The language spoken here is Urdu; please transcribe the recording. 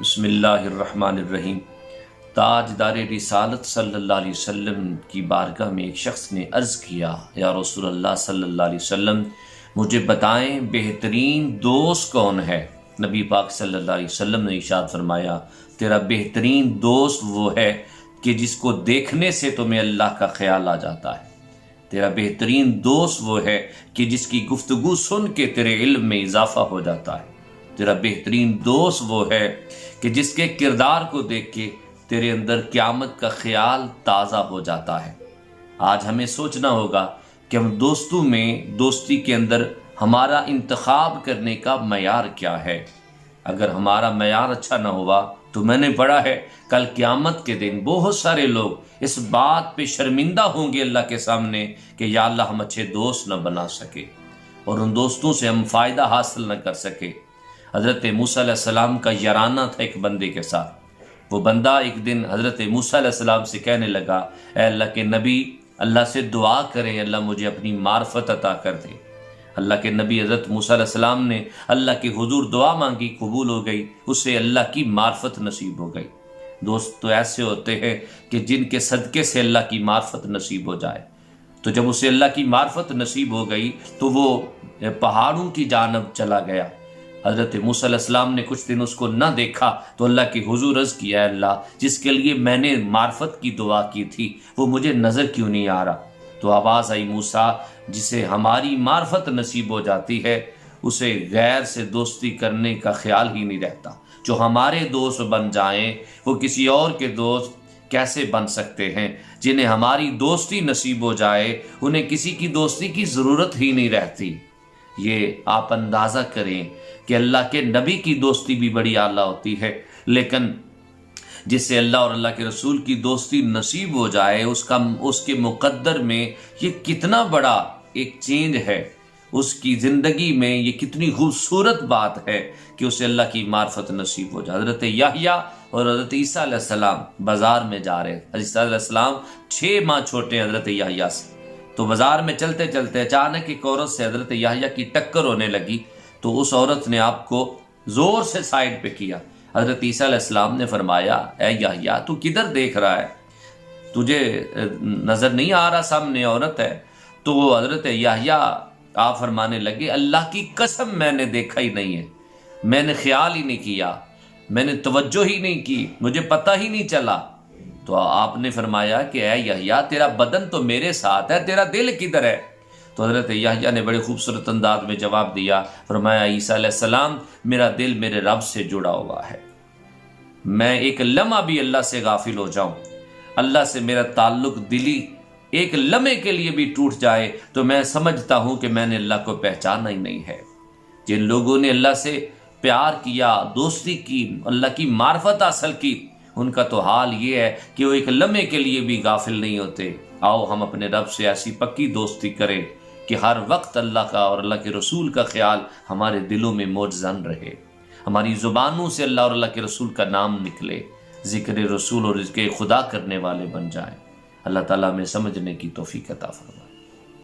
بسم اللہ الرحمن الرحیم۔ تاجدار رسالت صلی اللہ علیہ وسلم کی بارگاہ میں ایک شخص نے عرض کیا، یا رسول اللہ صلی اللہ علیہ وسلم مجھے بتائیں بہترین دوست کون ہے؟ نبی پاک صلی اللہ علیہ وسلم نے ارشاد فرمایا، تیرا بہترین دوست وہ ہے کہ جس کو دیکھنے سے تمہیں اللہ کا خیال آ جاتا ہے۔ تیرا بہترین دوست وہ ہے کہ جس کی گفتگو سن کے تیرے علم میں اضافہ ہو جاتا ہے۔ تیرا بہترین دوست وہ ہے کہ جس کے کردار کو دیکھ کے تیرے اندر قیامت کا خیال تازہ ہو جاتا ہے۔ آج ہمیں سوچنا ہوگا کہ ہم دوستی کے اندر ہمارا انتخاب کرنے کا معیار کیا ہے۔ اگر ہمارا معیار اچھا نہ ہوا تو میں نے پڑھا ہے کل قیامت کے دن بہت سارے لوگ اس بات پہ شرمندہ ہوں گے اللہ کے سامنے کہ یا اللہ ہم اچھے دوست نہ بنا سکے اور ان دوستوں سے ہم فائدہ حاصل نہ کر سکے۔ حضرت موسیٰ علیہ السلام کا یارانہ تھا ایک بندے کے ساتھ۔ وہ بندہ ایک دن حضرت موسیٰ علیہ السلام سے کہنے لگا، اے اللہ کے نبی، اللہ سے دعا کریں اللہ مجھے اپنی معرفت عطا کر دے۔ اللہ کے نبی حضرت موسیٰ علیہ السلام نے اللہ کے حضور دعا مانگی، قبول ہو گئی، اسے اللہ کی معرفت نصیب ہو گئی۔ دوست تو ایسے ہوتے ہیں کہ جن کے صدقے سے اللہ کی معرفت نصیب ہو جائے۔ تو جب اسے اللہ کی معرفت نصیب ہو گئی تو وہ پہاڑوں کی جانب چلا گیا۔ حضرت موسیٰ علیہ السلام نے کچھ دن اس کو نہ دیکھا تو اللہ کے حضور عرض کیا، اللہ جس کے لیے میں نے معرفت کی دعا کی تھی وہ مجھے نظر کیوں نہیں آ رہا؟ تو آواز آئی، موسیٰ جسے ہماری معرفت نصیب ہو جاتی ہے اسے غیر سے دوستی کرنے کا خیال ہی نہیں رہتا۔ جو ہمارے دوست بن جائیں وہ کسی اور کے دوست کیسے بن سکتے ہیں؟ جنہیں ہماری دوستی نصیب ہو جائے انہیں کسی کی دوستی کی ضرورت ہی نہیں رہتی۔ یہ آپ اندازہ کریں کہ اللہ کے نبی کی دوستی بھی بڑی اعلیٰ ہوتی ہے، لیکن جس سے اللہ اور اللہ کے رسول کی دوستی نصیب ہو جائے اس کے مقدر میں یہ کتنا بڑا ایک چینج ہے، اس کی زندگی میں یہ کتنی خوبصورت بات ہے کہ اسے اللہ کی معرفت نصیب ہو جائے۔ حضرت یحییٰ اور حضرت عیسیٰ علیہ السلام بازار میں جا رہے ہیں۔ حضرت عیسیٰ علیہ السلام 6 ماہ چھوٹے ہیں حضرت یحییٰ سے۔ تو بازار میں چلتے چلتے اچانک ایک عورت سے حضرت یحییٰ کی ٹکر ہونے لگی تو اس عورت نے آپ کو زور سے سائڈ پہ کیا۔ حضرت عیسیٰ علیہ السلام نے فرمایا، اے یحییٰ تو کدھر دیکھ رہا ہے؟ تجھے نظر نہیں آ رہا سامنے عورت ہے؟ تو وہ حضرت یحییٰ آپ فرمانے لگے، اللہ کی قسم میں نے دیکھا ہی نہیں ہے، میں نے خیال ہی نہیں کیا، میں نے توجہ ہی نہیں کی، مجھے پتہ ہی نہیں چلا۔ تو آپ نے فرمایا کہ اے یحییٰ تیرا بدن تو میرے ساتھ ہے، تیرا دل کدھر ہے؟ تو حضرت یحییٰ نے بڑے خوبصورت انداز میں جواب دیا، فرمایا عیسیٰ علیہ السلام میرا دل میرے رب سے جڑا ہوا ہے، میں ایک لمحہ بھی اللہ سے غافل ہو جاؤں، اللہ سے میرا تعلق دلی ایک لمحے کے لیے بھی ٹوٹ جائے تو میں سمجھتا ہوں کہ میں نے اللہ کو پہچانا ہی نہیں ہے۔ جن لوگوں نے اللہ سے پیار کیا، دوستی کی، اللہ کی معرفت حاصل کی، ان کا تو حال یہ ہے کہ وہ ایک لمحے کے لیے بھی غافل نہیں ہوتے۔ آؤ ہم اپنے رب سے ایسی پکی دوستی کریں کہ ہر وقت اللہ کا اور اللہ کے رسول کا خیال ہمارے دلوں میں موجزن رہے، ہماری زبانوں سے اللہ اور اللہ کے رسول کا نام نکلے، ذکر رسول اور ذکر خدا کرنے والے بن جائیں۔ اللہ تعالیٰ میں سمجھنے کی توفیق عطا فرمائے۔